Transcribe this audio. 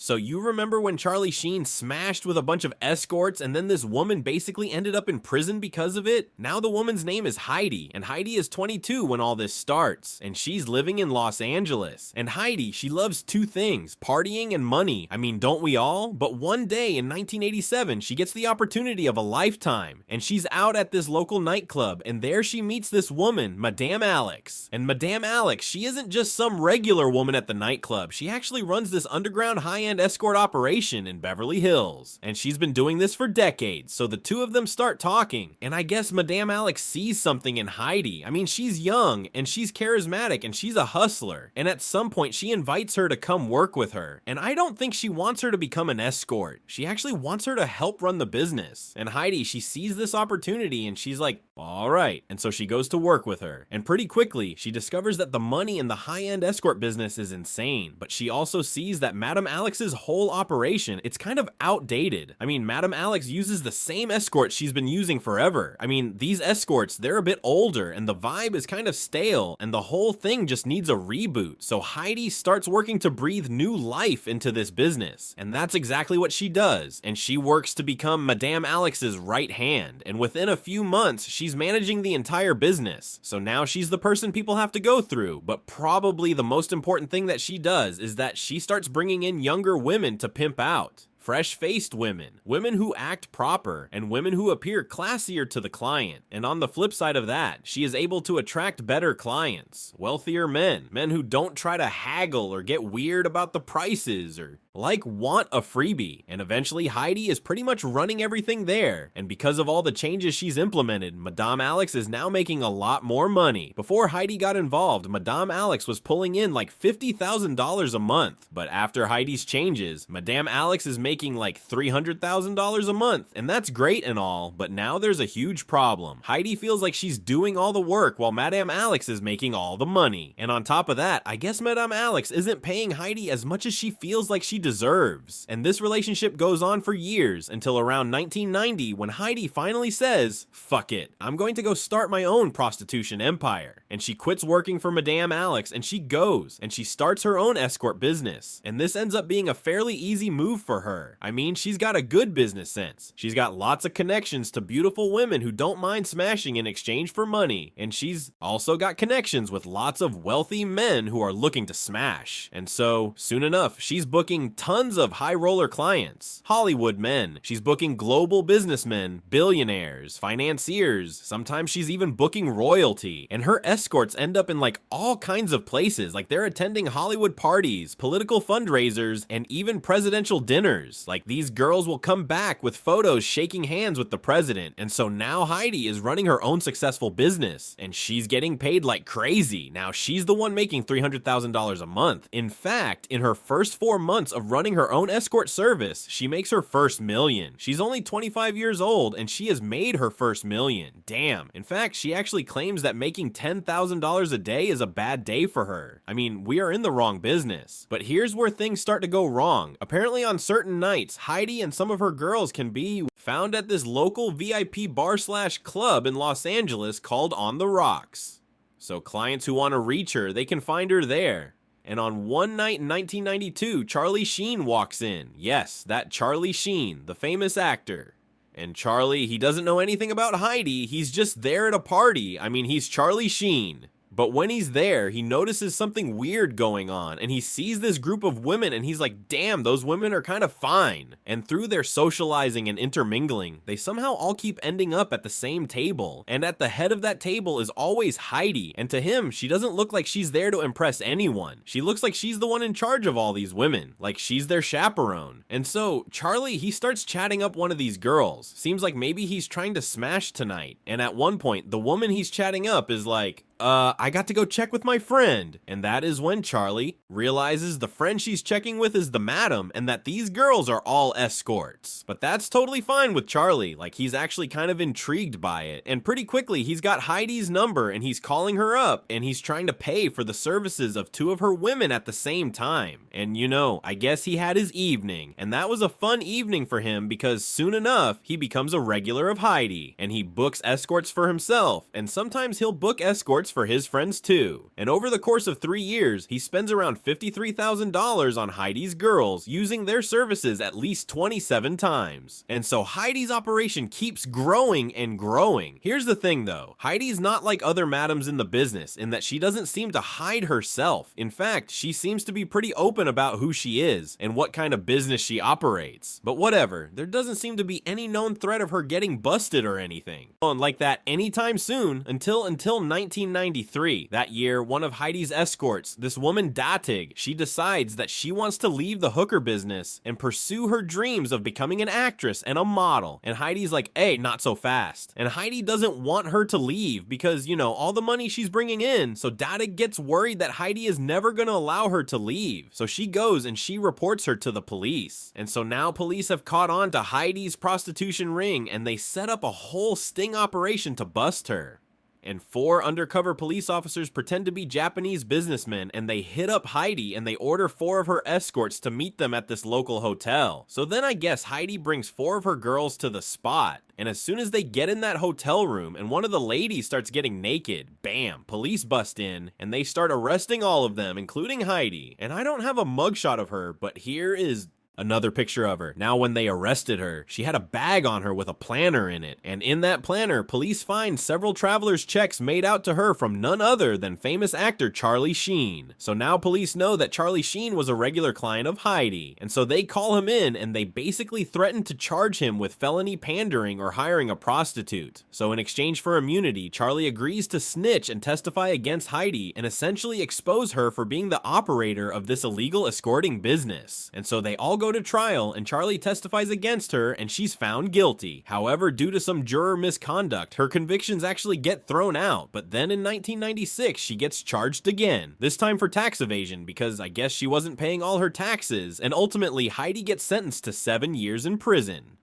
So you remember when Charlie Sheen smashed with a bunch of escorts and then this woman basically ended up in prison because of it? Now the woman's name is Heidi, and Heidi is 22 when all this starts, and she's living in Los Angeles. And Heidi, she loves two things, partying and money. I mean, don't we all? But one day in 1987, she gets the opportunity of a lifetime, and she's out at this local nightclub, and there she meets this woman, Madame Alex. And Madame Alex, she isn't just some regular woman at the nightclub. She actually runs this underground high-end escort operation in Beverly Hills, and she's been doing this for decades. So the two of them start talking, and I guess Madame Alex sees something in Heidi. I mean, she's young, and she's charismatic, and she's a hustler, and at some point she invites her to come work with her. And I don't think she wants her to become an escort. She actually wants her to help run the business. And Heidi, she sees this opportunity, and she's like, all right. And so she goes to work with her, and pretty quickly she discovers that the money in the high-end escort business is insane, but she also sees that Madame Alex's whole operation, it's kind of outdated. I mean, Madame Alex uses the same escorts she's been using forever. I mean, these escorts, they're a bit older, and the vibe is kind of stale, and the whole thing just needs a reboot. So Heidi starts working to breathe new life into this business, and that's exactly what she does. And she works to become Madame Alex's right hand, and within a few months, she's managing the entire business. So now she's the person people have to go through, but probably the most important thing that she does is that she starts bringing in younger women to pimp out. Fresh-faced women, women who act proper, and women who appear classier to the client. And on the flip side of that, she is able to attract better clients, wealthier men, men who don't try to haggle or get weird about the prices or want a freebie. And eventually Heidi is pretty much running everything there. And because of all the changes she's implemented, Madame Alex is now making a lot more money. Before Heidi got involved, Madame Alex was pulling in like $50,000 a month. But after Heidi's changes, Madame Alex is making like $300,000 a month. And that's great and all, but now there's a huge problem. Heidi feels like she's doing all the work while Madame Alex is making all the money. And on top of that, I guess Madame Alex isn't paying Heidi as much as she feels like she deserves. And this relationship goes on for years until around 1990 when Heidi finally says, fuck it, I'm going to go start my own prostitution empire. And she quits working for Madame Alex and she goes and she starts her own escort business. And this ends up being a fairly easy move for her. I mean, she's got a good business sense. She's got lots of connections to beautiful women who don't mind smashing in exchange for money. And she's also got connections with lots of wealthy men who are looking to smash. And so, soon enough, she's booking tons of high roller clients, Hollywood men. She's booking global businessmen, billionaires, financiers. Sometimes she's even booking royalty. And her escorts end up in like all kinds of places. Like they're attending Hollywood parties, political fundraisers, and even presidential dinners. Like these girls will come back with photos shaking hands with the president. And so now Heidi is running her own successful business and she's getting paid like crazy. Now she's the one making $300,000 a month. In fact, in her first 4 months of running her own escort service, she makes her first million. She's only 25 years old and she has made her first million. Damn. In fact, she actually claims that making $10,000 a day is a bad day for her. I mean, we are in the wrong business. But here's where things start to go wrong. Apparently on certain nights, Heidi and some of her girls can be found at this local VIP bar/club in Los Angeles called On the Rocks. So clients who want to reach her, they can find her there. And on one night in 1992, Charlie Sheen walks in. Yes, that Charlie Sheen, the famous actor. And Charlie, he doesn't know anything about Heidi, he's just there at a party. I mean, he's Charlie Sheen. But when he's there, he notices something weird going on, and he sees this group of women, and he's like, damn, those women are kind of fine. And through their socializing and intermingling, they somehow all keep ending up at the same table. And at the head of that table is always Heidi, and to him, she doesn't look like she's there to impress anyone. She looks like she's the one in charge of all these women, like she's their chaperone. And so, Charlie, he starts chatting up one of these girls. Seems like maybe he's trying to smash tonight. And at one point, the woman he's chatting up is like, I got to go check with my friend. And that is when Charlie realizes the friend she's checking with is the madam and that these girls are all escorts. But that's totally fine with Charlie. Like, he's actually kind of intrigued by it. And pretty quickly, he's got Heidi's number and he's calling her up and he's trying to pay for the services of 2 of her women at the same time. And you know, I guess he had his evening. And that was a fun evening for him because soon enough, he becomes a regular of Heidi and he books escorts for himself. And sometimes he'll book escorts escorts for his friends too. And over the course of 3 years, he spends around $53,000 on Heidi's girls, using their services at least 27 times. And so Heidi's operation keeps growing and growing. Here's the thing though, Heidi's not like other madams in the business in that she doesn't seem to hide herself. In fact, she seems to be pretty open about who she is and what kind of business she operates. But whatever, there doesn't seem to be any known threat of her getting busted or anything. And like that anytime soon until 1993. That year, one of Heidi's escorts, this woman Datig, she decides that she wants to leave the hooker business and pursue her dreams of becoming an actress and a model. And Heidi's like, hey, not so fast. And Heidi doesn't want her to leave because, you know, all the money she's bringing in. So Datig gets worried that Heidi is never going to allow her to leave. So she goes and she reports her to the police. And so now police have caught on to Heidi's prostitution ring and they set up a whole sting operation to bust her. And 4 undercover police officers pretend to be Japanese businessmen and they hit up Heidi and they order 4 of her escorts to meet them at this local hotel. So then I guess Heidi brings 4 of her girls to the spot. And as soon as they get in that hotel room and one of the ladies starts getting naked, bam, police bust in and they start arresting all of them, including Heidi. And I don't have a mugshot of her, but here is another picture of her. Now, when they arrested her, she had a bag on her with a planner in it. And in that planner, police find several travelers' checks made out to her from none other than famous actor Charlie Sheen. So now police know that Charlie Sheen was a regular client of Heidi. And so they call him in and they basically threaten to charge him with felony pandering or hiring a prostitute. So in exchange for immunity, Charlie agrees to snitch and testify against Heidi and essentially expose her for being the operator of this illegal escorting business. And so they all go to trial and Charlie testifies against her and she's found guilty. However, due to some juror misconduct, her convictions actually get thrown out. But then in 1996, she gets charged again, this time for tax evasion because I guess she wasn't paying all her taxes, and ultimately Heidi gets sentenced to 7 years in prison.